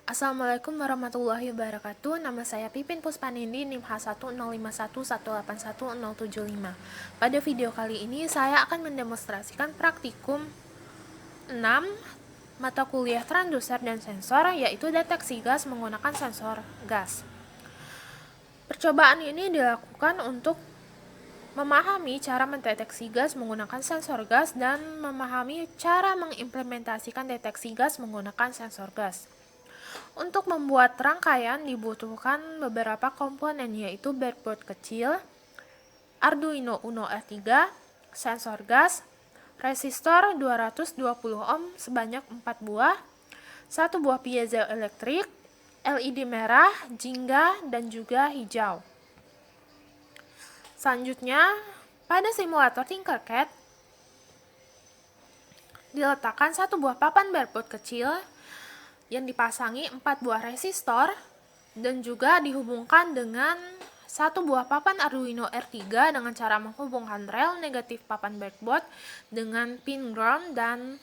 Assalamualaikum warahmatullahi wabarakatuh. Nama saya Pipin Puspanindi, NIM H10511811075. Pada video kali ini saya akan mendemonstrasikan praktikum 6 mata kuliah transduser dan sensor, yaitu deteksi gas menggunakan sensor gas. Percobaan ini dilakukan untuk memahami cara mendeteksi gas menggunakan sensor gas dan memahami cara mengimplementasikan deteksi gas menggunakan sensor gas. Untuk membuat rangkaian dibutuhkan beberapa komponen, yaitu breadboard kecil, Arduino Uno R3, sensor gas, resistor 220 ohm sebanyak 4 buah, 1 buah piezoelektrik, LED merah, jingga, dan juga hijau. Selanjutnya, pada simulator Tinkercad diletakkan 1 buah papan breadboard kecil yang dipasangi 4 buah resistor dan juga dihubungkan dengan 1 buah papan Arduino R3 dengan cara menghubungkan rel negatif papan breadboard dengan pin ground dan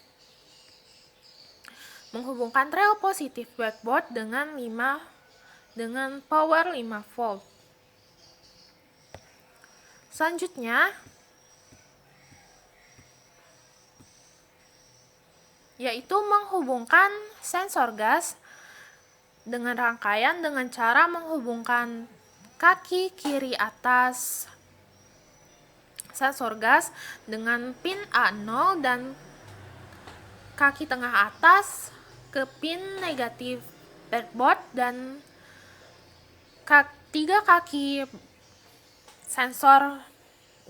menghubungkan rel positif breadboard dengan power 5 volt. Selanjutnya, yaitu menghubungkan sensor gas dengan rangkaian dengan cara menghubungkan kaki kiri atas sensor gas dengan pin A0 dan kaki tengah atas ke pin negatif breadboard dan tiga kaki sensor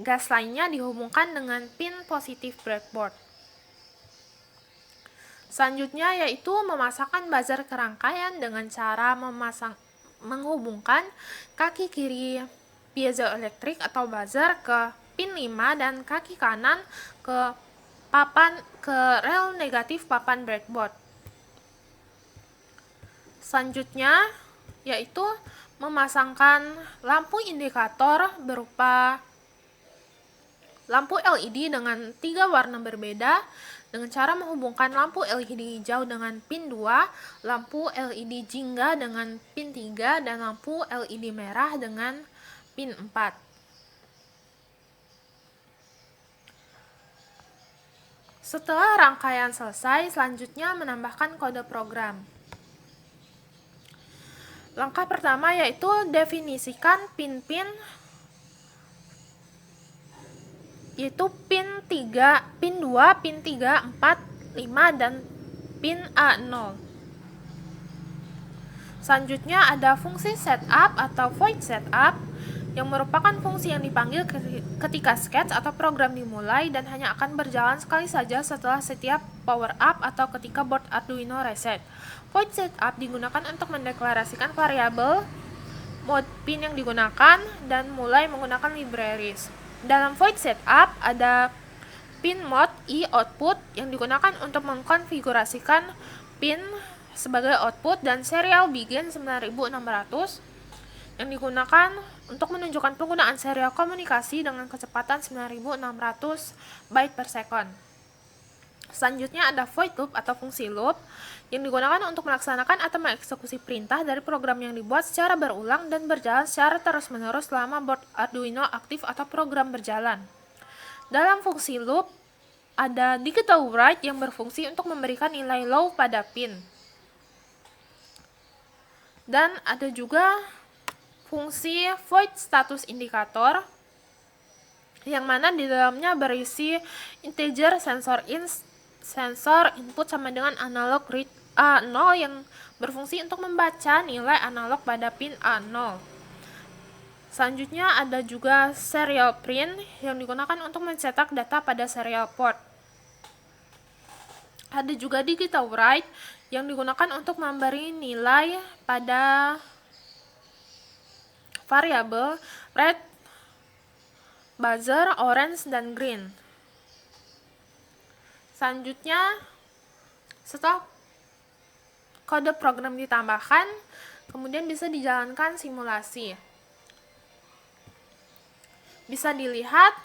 gas lainnya dihubungkan dengan pin positif breadboard. Selanjutnya yaitu memasangkan buzzer ke rangkaian dengan cara menghubungkan kaki kiri piezoelektrik atau buzzer ke pin 5 dan kaki kanan ke rel negatif papan breadboard. Selanjutnya yaitu memasangkan lampu indikator berupa lampu LED dengan 3 warna berbeda dengan cara menghubungkan lampu LED hijau dengan pin 2, lampu LED jingga dengan pin 3, dan lampu LED merah dengan pin 4. Setelah rangkaian selesai, selanjutnya menambahkan kode program. Langkah pertama yaitu definisikan pin-pin, yaitu pin 3, pin 2, pin 3, 4, 5, dan pin A0. Selanjutnya ada fungsi setup atau void setup, yang merupakan fungsi yang dipanggil ketika sketch atau program dimulai dan hanya akan berjalan sekali saja setelah setiap power up atau ketika board Arduino reset. Void setup digunakan untuk mendeklarasikan variabel mode pin yang digunakan dan mulai menggunakan libraries. Dalam void setup ada pin mode i output yang digunakan untuk mengkonfigurasikan pin sebagai output dan serial begin 9600 yang digunakan untuk menunjukkan penggunaan serial komunikasi dengan kecepatan 9600 byte per second. Selanjutnya ada void loop atau fungsi loop yang digunakan untuk melaksanakan atau mengeksekusi perintah dari program yang dibuat secara berulang dan berjalan secara terus-menerus selama board Arduino aktif atau program berjalan. Dalam fungsi loop ada digital write yang berfungsi untuk memberikan nilai low pada pin. Dan ada juga fungsi void status indicator yang mana di dalamnya berisi integer sensor input sama dengan analog read A0 yang berfungsi untuk membaca nilai analog pada pin A0. Selanjutnya ada juga serial print yang digunakan untuk mencetak data pada serial port. Ada juga digital write yang digunakan untuk memberi nilai pada variabel red, buzzer, orange, dan green. Selanjutnya, setelah kode program ditambahkan, kemudian bisa dijalankan simulasi. Bisa dilihat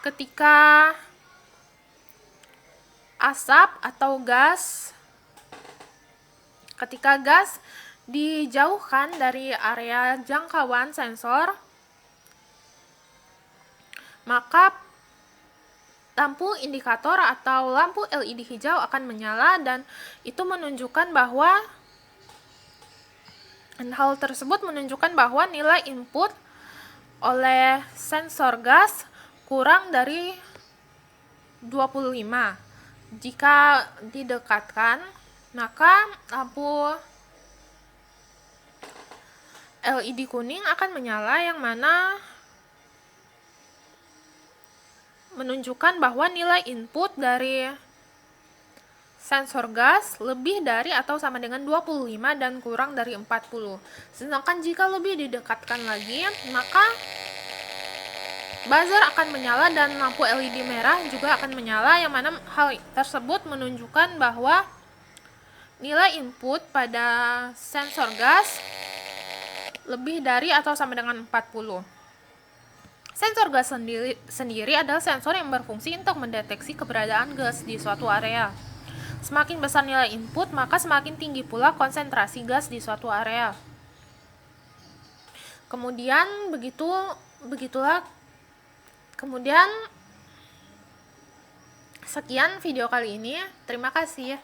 ketika asap atau gas. Ketika gas dijauhkan dari area jangkauan sensor, maka lampu indikator atau lampu LED hijau akan menyala, dan itu menunjukkan bahwa hal tersebut menunjukkan bahwa nilai input oleh sensor gas kurang dari 25. Jika didekatkan, maka lampu LED kuning akan menyala, yang mana menunjukkan bahwa nilai input dari sensor gas lebih dari atau sama dengan 25 dan kurang dari 40. Sedangkan jika lebih didekatkan lagi, maka buzzer akan menyala dan lampu LED merah juga akan menyala, yang mana hal tersebut menunjukkan bahwa nilai input pada sensor gas lebih dari atau sama dengan 40. Sensor gas sendiri adalah sensor yang berfungsi untuk mendeteksi keberadaan gas di suatu area. Semakin besar nilai input, maka semakin tinggi pula konsentrasi gas di suatu area. Kemudian sekian video kali ini. Terima kasih.